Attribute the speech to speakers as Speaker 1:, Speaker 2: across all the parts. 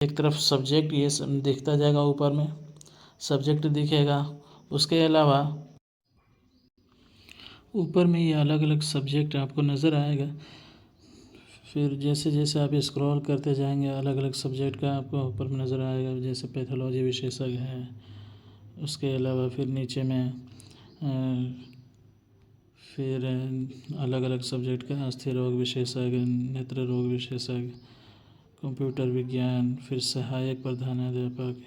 Speaker 1: एक तरफ सब्जेक्ट ये सब दिखता जाएगा, ऊपर में सब्जेक्ट दिखेगा। उसके अलावा ऊपर में ये अलग अलग सब्जेक्ट आपको नज़र आएगा। फिर जैसे जैसे आप स्क्रॉल करते जाएंगे अलग अलग सब्जेक्ट का आपको ऊपर में नज़र आएगा, जैसे पैथोलॉजी विशेषज्ञ है। उसके अलावा फिर नीचे में फिर अलग अलग सब्जेक्ट का अस्थिर रोग विशेषज्ञ, नेत्र रोग विशेषज्ञ, कंप्यूटर विज्ञान, फिर सहायक प्रधानाध्यापक,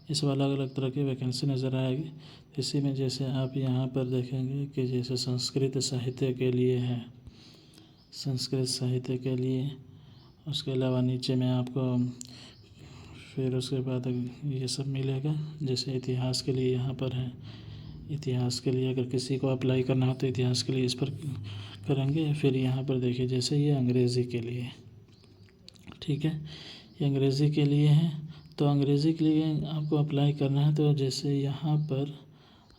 Speaker 1: ये सब अलग अलग तरह की वैकेंसी नज़र आएगी। इसी में जैसे आप यहाँ पर देखेंगे कि जैसे संस्कृत साहित्य के लिए है, संस्कृत साहित्य के लिए। उसके अलावा नीचे में आपको फिर उसके बाद ये सब मिलेगा। जैसे इतिहास के लिए यहाँ पर है, इतिहास के लिए अगर किसी को अप्लाई करना हो तो इतिहास के लिए इस पर करेंगे। फिर यहाँ पर देखिए जैसे ये अंग्रेज़ी के लिए, ठीक है, ये अंग्रेज़ी के लिए है। तो अंग्रेज़ी के लिए आपको अप्लाई करना है तो जैसे यहाँ पर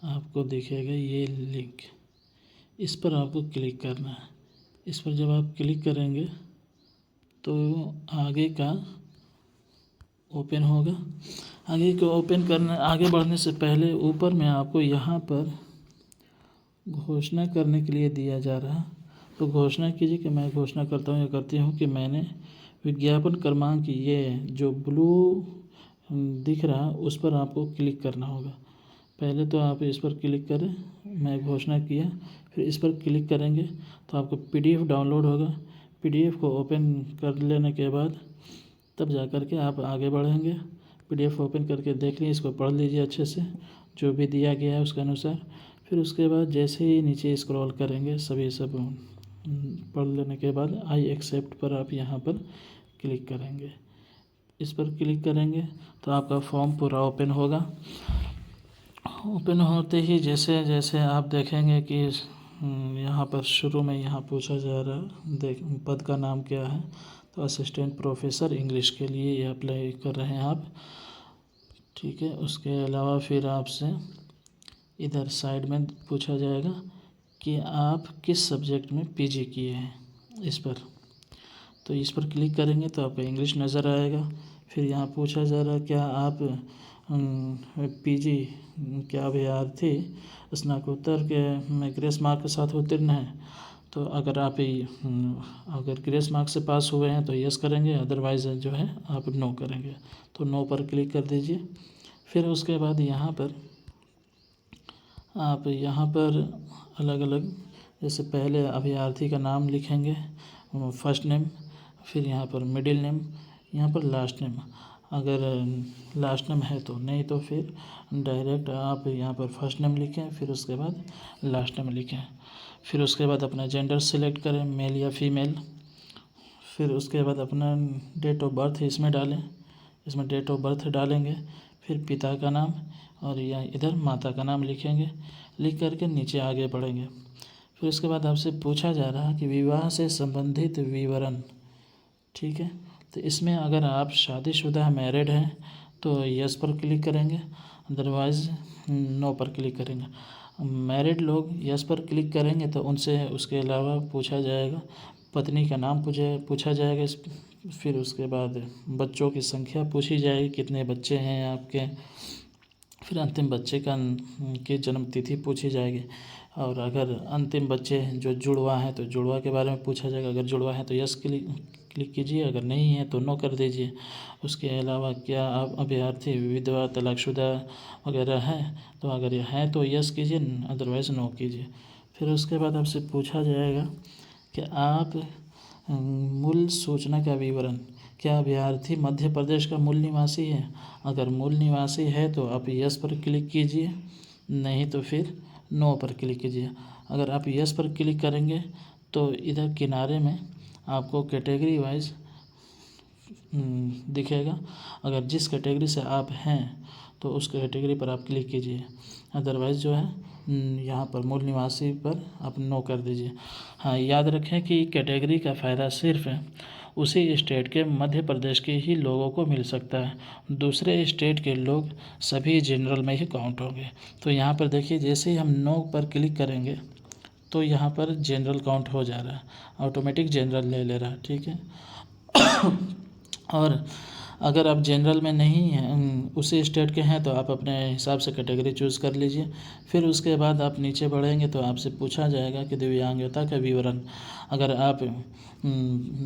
Speaker 1: आपको दिखेगा ये लिंक, इस पर आपको क्लिक करना है। इस पर जब आप क्लिक करेंगे तो आगे का ओपन होगा। आगे को ओपन करना, आगे बढ़ने से पहले ऊपर में आपको यहाँ पर घोषणा करने के लिए दिया जा रहा है। तो घोषणा कीजिए कि मैं घोषणा करता हूँ या करती हूँ कि मैंने विज्ञापन क्रमांक ये जो ब्लू दिख रहा उस पर आपको क्लिक करना होगा। पहले तो आप इस पर क्लिक करें, मैं घोषणा किया, फिर इस पर क्लिक करेंगे तो आपको पीडीएफ डाउनलोड होगा। पीडीएफ को ओपन कर लेने के बाद तब जा कर के आप आगे बढ़ेंगे। पीडीएफ ओपन करके देख लीजिए, इसको पढ़ लीजिए अच्छे से, जो भी दिया गया है उसके अनुसार। फिर उसके बाद जैसे ही नीचे स्क्रॉल करेंगे सभी सब पढ़ लेने के बाद आई एक्सेप्ट पर आप यहाँ पर क्लिक करेंगे। इस पर क्लिक करेंगे तो आपका फॉर्म पूरा ओपन होगा। ओपन होते ही जैसे जैसे आप देखेंगे कि यहाँ पर शुरू में यहाँ पूछा जा रहा है देख पद का नाम क्या है, तो असिस्टेंट प्रोफेसर इंग्लिश के लिए ये अप्लाई कर रहे हैं आप, ठीक है। उसके अलावा फिर आपसे इधर साइड में पूछा जाएगा कि आप किस सब्जेक्ट में पीजी किए हैं, इस पर। तो इस पर क्लिक करेंगे तो आपका इंग्लिश नज़र आएगा। फिर यहाँ पूछा जा रहा है क्या आप पीजी क्या अभ्यर्थी स्नातकोत्तर के में ग्रेस मार्क के साथ उत्तीर्ण हैं। तो अगर आप अगर ग्रेस मार्क से पास हुए हैं तो यस करेंगे, अदरवाइज़ जो है आप नो करेंगे। तो नो पर क्लिक कर दीजिए। फिर उसके बाद यहाँ पर आप यहाँ पर अलग अलग जैसे पहले अभ्यर्थी का नाम लिखेंगे, फर्स्ट नेम, फिर यहाँ पर मिडिल नेम, यहाँ पर लास्ट नेम। अगर लास्ट नेम है तो, नहीं तो फिर डायरेक्ट आप यहाँ पर फर्स्ट नेम लिखें, फिर उसके बाद लास्ट नेम लिखें। फिर उसके बाद अपना जेंडर सेलेक्ट करें, मेल या फीमेल। फिर उसके बाद अपना डेट ऑफ बर्थ इसमें डालें, इसमें डेट ऑफ बर्थ डालेंगे। फिर पिता का नाम और या इधर माता का नाम लिखेंगे। लिख करके नीचे आगे बढ़ेंगे। फिर उसके बाद आपसे पूछा जा रहा है कि विवाह से संबंधित विवरण, ठीक है। तो इसमें अगर आप शादीशुदा मैरिड हैं तो यस पर क्लिक करेंगे, अदरवाइज़ नो पर क्लिक करेंगे। मैरिड लोग यस पर क्लिक करेंगे तो उनसे उसके अलावा पूछा जाएगा, पत्नी का नाम पूछा जाएगा। फिर उसके बाद बच्चों की संख्या पूछी जाएगी, कितने बच्चे हैं आपके। फिर अंतिम बच्चे की जन्म तिथि पूछी जाएगी। और अगर अंतिम बच्चे जो जुड़वा हैं तो जुड़वा के बारे में पूछा जाएगा। अगर जुड़वा है तो यस क्लिक कीजिए, अगर नहीं है तो नो कर दीजिए। उसके अलावा क्या आप अभ्यर्थी विधवा, तलाकशुदा वगैरह हैं, तो अगर ये हैं तो यस कीजिए, अदरवाइज़ नो कीजिए। फिर उसके बाद आपसे पूछा जाएगा कि आप मूल सूचना का विवरण, क्या अभ्यर्थी मध्य प्रदेश का मूल निवासी है। अगर मूल निवासी है तो आप यस पर क्लिक कीजिए, नहीं तो फिर नो पर क्लिक कीजिए। अगर आप यस पर क्लिक करेंगे तो इधर किनारे में आपको कैटेगरी वाइज दिखेगा। अगर जिस कैटेगरी से आप हैं तो उस कैटेगरी पर आप क्लिक कीजिए, अदरवाइज़ जो है यहाँ पर मूल निवासी पर आप नो कर दीजिए। हाँ, याद रखें कि कैटेगरी का फ़ायदा सिर्फ उसी स्टेट के मध्य प्रदेश के ही लोगों को मिल सकता है, दूसरे स्टेट के लोग सभी जनरल में ही काउंट होंगे। तो यहाँ पर देखिए जैसे ही हम नो पर क्लिक करेंगे तो यहाँ पर जनरल काउंट हो जा रहा है, ऑटोमेटिक जनरल ले ले रहा है, ठीक है। और अगर आप जनरल में नहीं हैं, उसी स्टेट के हैं, तो आप अपने हिसाब से कैटेगरी चूज़ कर लीजिए। फिर उसके बाद आप नीचे बढ़ेंगे तो आपसे पूछा जाएगा कि दिव्यांगता का विवरण। अगर आप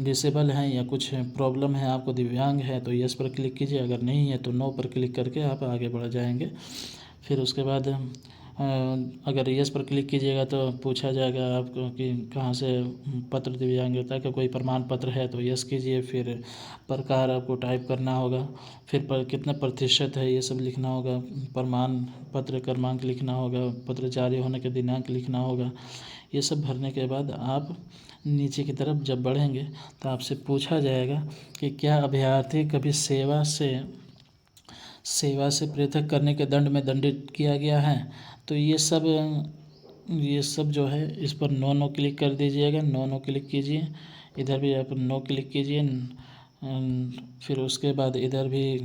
Speaker 1: डिसेबल हैं या कुछ प्रॉब्लम है आपको, दिव्यांग है, तो यस पर क्लिक कीजिए। अगर नहीं है तो नो पर क्लिक करके आप आगे बढ़ जाएंगे। फिर उसके बाद अगर यस पर क्लिक कीजिएगा तो पूछा जाएगा आपको कि कहाँ से पत्र, दिव्यांगता का कोई प्रमाण पत्र है तो यस कीजिए। फिर प्रकार आपको टाइप करना होगा, फिर कितना प्रतिशत है ये सब लिखना होगा, प्रमाण पत्र क्रमांक लिखना होगा, पत्र जारी होने के दिनांक लिखना होगा। ये सब भरने के बाद आप नीचे की तरफ जब बढ़ेंगे तो आपसे पूछा जाएगा कि क्या अभ्यर्थी कभी सेवा से पृथक करने के दंड में दंडित किया गया है। तो ये सब जो है इस पर नो क्लिक कर दीजिएगा। नो क्लिक कीजिए। इधर भी आप नो क्लिक कीजिए। फिर उसके बाद इधर भी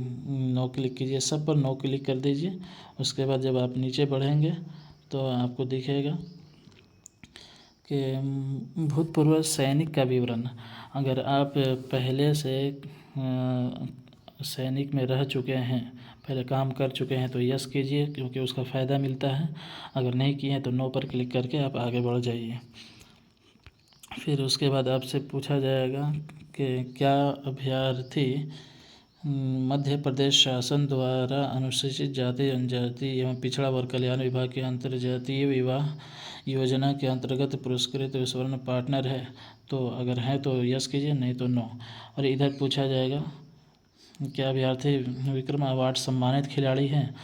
Speaker 1: नो क्लिक कीजिए। सब पर नो क्लिक कर दीजिए। उसके बाद जब आप नीचे बढ़ेंगे तो आपको दिखेगा कि भूतपूर्व सैनिक का विवरण। अगर आप पहले से सैनिक में रह चुके हैं, पहले काम कर चुके हैं, तो यस कीजिए क्योंकि उसका फ़ायदा मिलता है। अगर नहीं किए हैं तो नो पर क्लिक करके आप आगे बढ़ जाइए। फिर उसके बाद आपसे पूछा जाएगा कि क्या अभ्यर्थी मध्य प्रदेश शासन द्वारा अनुसूचित जाति, जनजाति एवं पिछड़ा वर्ग कल्याण विभाग के अंतर्जातीय विवाह योजना के अंतर्गत पुरस्कृत स्वर्ण पार्टनर है। तो अगर है तो यस कीजिए, नहीं तो नो। और इधर पूछा जाएगा क्या अभ्यर्थी विक्रम अवार्ड सम्मानित खिलाड़ी हैं।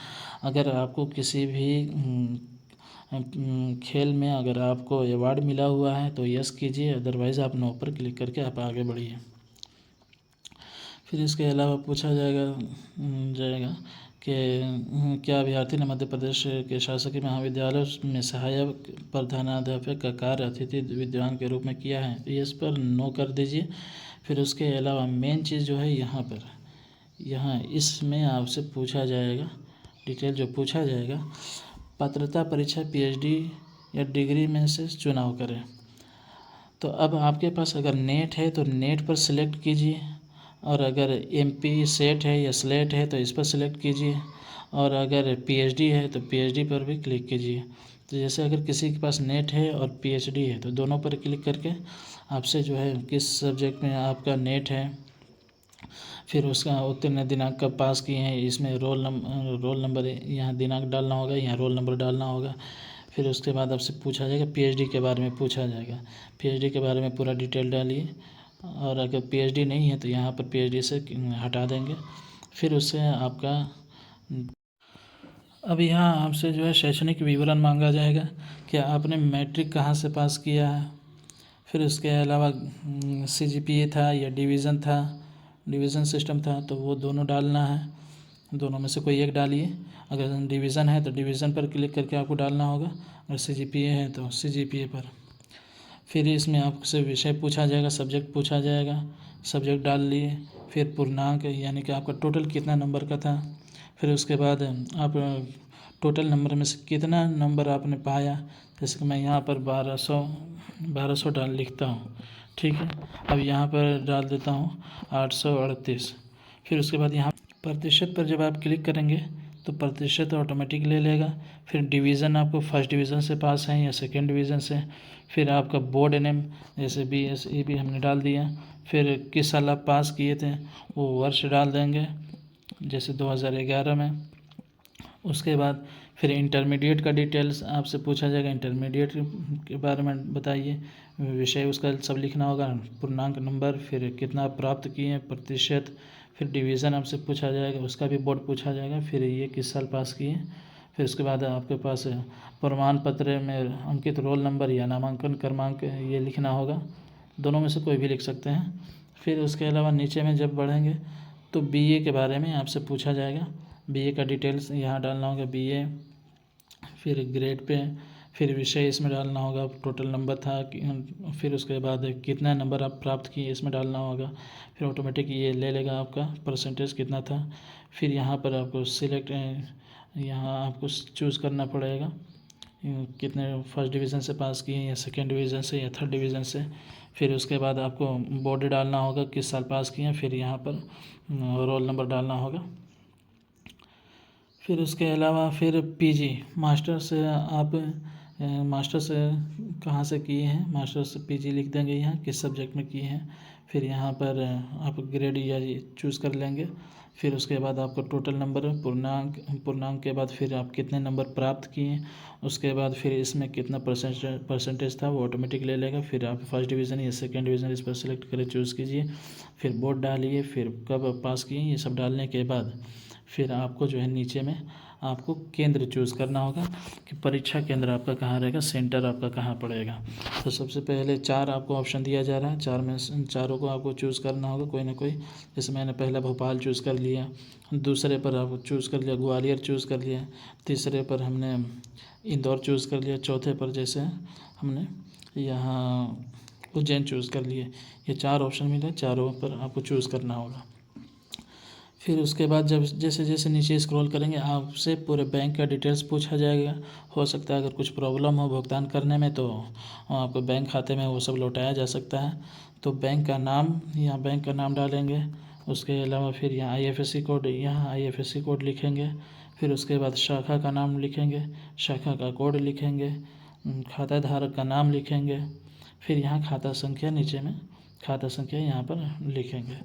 Speaker 1: अगर आपको किसी भी खेल में अगर आपको अवार्ड मिला हुआ है तो यस कीजिए, अदरवाइज़ आप नो पर क्लिक करके आप आगे बढ़िए। फिर इसके अलावा पूछा जाएगा कि क्या अभ्यर्थी ने मध्य प्रदेश के शासकीय महाविद्यालय में सहायक प्रधानाध्यापक का कार्य अतिथि विद्वान के रूप में किया है। इस पर नो कर दीजिए। फिर उसके अलावा मेन चीज़ जो है यहाँ इसमें आपसे पूछा जाएगा डिटेल, जो पूछा जाएगा पात्रता परीक्षा पीएचडी या डिग्री में से चुनाव करें। तो अब आपके पास अगर नेट है तो नेट पर सिलेक्ट कीजिए, और अगर एमपी सेट है या स्लेट है तो इस पर सिलेक्ट कीजिए, और अगर पीएचडी है तो पीएचडी पर भी क्लिक कीजिए। तो जैसे अगर किसी के पास नेट है और पीएचडी है तो दोनों पर क्लिक करके आपसे जो है किस सब्जेक्ट में आपका नेट है, फिर उसका उत्तीर्ण दिनांक कब पास किए हैं, इसमें रोल नंबर यहाँ दिनांक डालना होगा, यहाँ रोल नंबर डालना होगा। फिर उसके बाद आपसे पूछा जाएगा पीएचडी के बारे में पूछा जाएगा। पीएचडी के बारे में पूरा डिटेल डालिए, और अगर पीएचडी नहीं है तो यहाँ पर पीएचडी से हटा देंगे। फिर उससे आपका अब यहाँ आपसे जो है शैक्षणिक विवरण मांगा जाएगा कि आपने मैट्रिक कहाँ से पास किया है। फिर उसके अलावा सीजीपीए था या डिवीज़न सिस्टम था, तो वो दोनों डालना है। दोनों में से कोई एक डालिए। अगर डिवीज़न है तो डिवीज़न पर क्लिक करके आपको डालना होगा, अगर सीजीपीए है तो सीजीपीए पर। फिर इसमें आपसे विषय पूछा जाएगा, सब्जेक्ट पूछा जाएगा, सब्जेक्ट डाल लिए। फिर पूर्णांक यानी कि आपका टोटल कितना नंबर का था। फिर उसके बाद आप टोटल नंबर में से कितना नंबर आपने पाया। जैसे कि मैं यहाँ पर 1200 लिखता हूँ, ठीक है। अब यहाँ पर डाल देता हूँ 838। फिर उसके बाद यहाँ प्रतिशत पर जब आप क्लिक करेंगे तो प्रतिशत ऑटोमेटिक ले लेगा। फिर डिवीज़न आपको फर्स्ट डिवीज़न से पास है या सेकेंड डिवीज़न से। फिर आपका बोर्ड नेम जैसे BSEB हमने डाल दिया। फिर किस साल आप पास किए थे वो वर्ष डाल देंगे, जैसे 2011 में। उसके बाद फिर इंटरमीडिएट का डिटेल्स आपसे पूछा जाएगा, इंटरमीडिएट के बारे में बताइए, विषय उसका सब लिखना होगा, पूर्णांक नंबर, फिर कितना प्राप्त किए प्रतिशत। फिर डिवीज़न आपसे पूछा जाएगा, उसका भी बोर्ड पूछा जाएगा, फिर ये किस साल पास किए। फिर उसके बाद आपके पास प्रमाण पत्र में अंकित रोल नंबर या नामांकन क्रमांक ये लिखना होगा, दोनों में से कोई भी लिख सकते हैं। फिर उसके अलावा नीचे में जब बढ़ेंगे तो बीए के बारे में आपसे पूछा जाएगा, बीए का डिटेल्स यहाँ डालना होगा, बीए, फिर ग्रेड पे, फिर विषय इसमें डालना होगा, टोटल नंबर था फिर उसके बाद कितना नंबर आप प्राप्त किए इसमें डालना होगा। फिर ऑटोमेटिक ये ले लेगा आपका परसेंटेज कितना था। फिर यहाँ पर आपको सिलेक्ट यहाँ आपको चूज़ करना पड़ेगा कितने फर्स्ट डिवीज़न से पास किए हैं या सेकेंड डिवीज़न से या थर्ड डिवीज़न से। फिर उसके बाद आपको बोर्ड डालना होगा किस साल पास किए हैं, फिर यहाँ पर रोल नंबर डालना होगा। फिर उसके अलावा फिर पीजी मास्टर्स आप मास्टर्स कहाँ से किए हैं, मास्टर्स पीजी लिख देंगे यहाँ किस सब्जेक्ट में किए हैं। फिर यहाँ पर आप ग्रेड या चूज़ कर लेंगे। फिर उसके बाद आपको टोटल नंबर पूर्णांक के बाद फिर आप कितने नंबर प्राप्त किए, उसके बाद फिर इसमें कितना परसेंटेज था वो ऑटोमेटिक ले लेगा। फिर आप फर्स्ट डिवीज़न या सेकेंड डिवीज़न इस पर सेलेक्ट करें, चूज़ कीजिए, फिर बोर्ड डालिए, फिर कब पास किए ये सब डालने के बाद फिर आपको जो है नीचे में आपको केंद्र चूज़ करना होगा कि परीक्षा केंद्र आपका कहाँ रहेगा, सेंटर आपका कहाँ पड़ेगा। तो सबसे पहले 4 आपको ऑप्शन दिया जा रहा है, 4 में चारों को आपको चूज़ करना होगा कोई ना कोई। जैसे मैंने पहला भोपाल चूज़ कर लिया, दूसरे पर आप चूज़ कर लिया ग्वालियर चूज़ कर लिया, तीसरे पर हमने इंदौर चूज़ कर लिया, चौथे पर जैसे हमने यहाँ उज्जैन चूज़ कर लिए। ये 4 ऑप्शन मिले, चारों पर आपको चूज़ करना होगा। फिर उसके बाद जब जैसे जैसे नीचे स्क्रॉल करेंगे आपसे पूरे बैंक का डिटेल्स पूछा जाएगा। हो सकता है अगर कुछ प्रॉब्लम हो भुगतान करने में तो आपको बैंक खाते में वो सब लौटाया जा सकता है। तो बैंक का नाम, यहाँ बैंक का नाम डालेंगे। उसके अलावा फिर यहाँ IFSC कोड, यहाँ IFSC कोड लिखेंगे। फिर उसके बाद शाखा का नाम लिखेंगे, शाखा का कोड लिखेंगे, खाता धारक का नाम लिखेंगे। फिर यहाँ खाता संख्या, नीचे में खाता संख्या यहाँ पर लिखेंगे।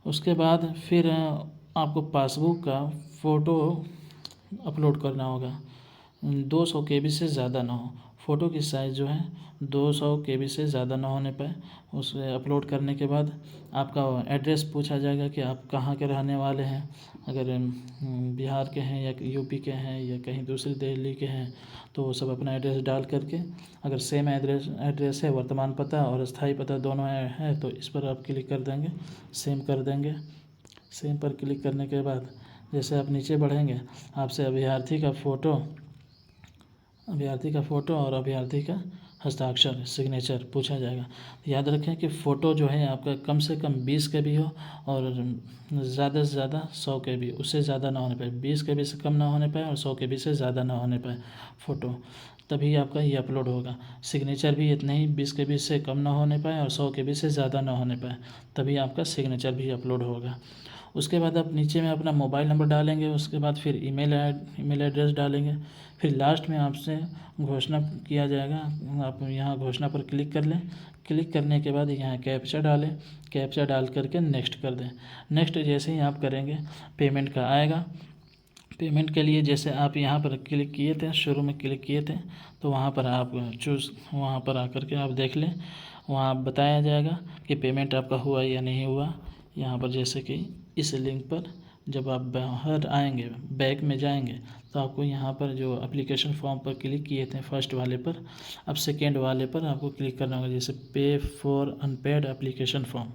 Speaker 1: उसके बाद फिर आपको पासबुक का फ़ोटो अपलोड करना होगा। 200 KB से ज़्यादा ना हो, फ़ोटो की साइज़ जो है 200 KB से ज़्यादा ना होने पर उसे अपलोड करने के बाद आपका एड्रेस पूछा जाएगा कि आप कहाँ के रहने वाले हैं। अगर बिहार के हैं या यूपी के हैं या कहीं दूसरी दिल्ली के हैं तो वो सब अपना एड्रेस डाल करके, अगर सेम एड्रेस है, वर्तमान पता और अस्थायी पता दोनों है तो इस पर आप क्लिक कर देंगे, सेम कर देंगे। सेम पर क्लिक करने के बाद जैसे आप नीचे बढ़ेंगे आपसे अभ्यर्थी का फ़ोटो और अभ्यर्थी का हस्ताक्षर सिग्नेचर पूछा जाएगा। याद रखें कि फ़ोटो जो है आपका कम से कम 20 KB हो और ज़्यादा से ज़्यादा 100 KB, उससे ज़्यादा ना होने पाए। 20 KB से कम ना होने पाए और 100 KB से ज़्यादा ना होने पाए फ़ोटो, तभी आपका ये अपलोड होगा। सिग्नेचर भी इतना ही 20 KB से कम ना होने पाए और 100 KB से ज़्यादा ना होने पाए, तभी आपका सिग्नेचर भी अपलोड होगा। उसके बाद आप नीचे में अपना मोबाइल नंबर डालेंगे, उसके बाद फिर ईमेल एड्रेस डालेंगे। फिर लास्ट में आपसे घोषणा किया जाएगा, आप यहाँ घोषणा पर क्लिक कर लें। क्लिक करने के बाद यहाँ कैप्चा डालें, कैप्चा डाल करके नेक्स्ट कर दें। नेक्स्ट जैसे ही आप करेंगे पेमेंट का आएगा। पेमेंट के लिए जैसे आप यहाँ पर क्लिक किए थे, शुरू में क्लिक किए थे तो वहाँ पर आप वहाँ पर आकर के आप देख लें, वहाँ बताया जाएगा कि पेमेंट आपका हुआ या नहीं हुआ। यहाँ पर जैसे कि इस लिंक पर जब आप बाहर आएंगे, बैक में जाएंगे तो आपको यहाँ पर जो एप्लीकेशन फॉर्म पर क्लिक किए थे फर्स्ट वाले पर, अब सेकेंड वाले पर आपको क्लिक करना होगा, जैसे पे फॉर अनपेड एप्लीकेशन फॉर्म।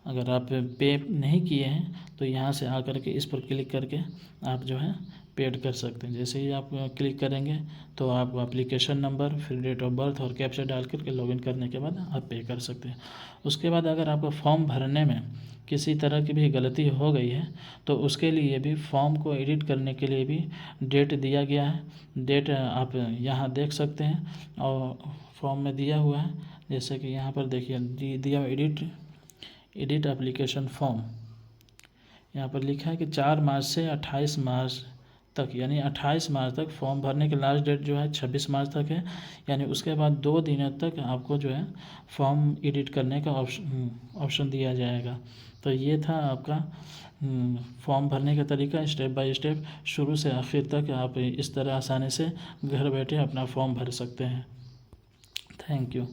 Speaker 1: अगर आप पे नहीं किए हैं तो यहाँ से आकर के इस पर क्लिक करके आप जो है पेड कर सकते हैं। जैसे ही आप क्लिक करेंगे तो आप एप्लीकेशन नंबर, फिर डेट ऑफ बर्थ और कैप्चा डाल करके लॉगिन करने के बाद आप पे कर सकते हैं। उसके बाद अगर आपका फॉर्म भरने में किसी तरह की भी गलती हो गई है तो उसके लिए भी फॉर्म को एडिट करने के लिए भी डेट दिया गया है। डेट आप यहाँ देख सकते हैं और फॉर्म में दिया हुआ है, जैसे कि यहाँ पर देखिए दिया एडिट एप्लीकेशन फॉर्म। यहाँ पर लिखा है कि 4 मार्च से 28 मार्च तक, यानी 28 मार्च तक फॉर्म भरने की लास्ट डेट जो है 26 मार्च तक है। यानी उसके बाद 2 दिनों तक आपको जो है फॉर्म एडिट करने का ऑप्शन दिया जाएगा। तो ये था आपका फॉर्म भरने का तरीका, स्टेप बाय स्टेप शुरू से आखिर तक आप इस तरह आसानी से घर बैठे अपना फॉर्म भर सकते हैं। Thank you.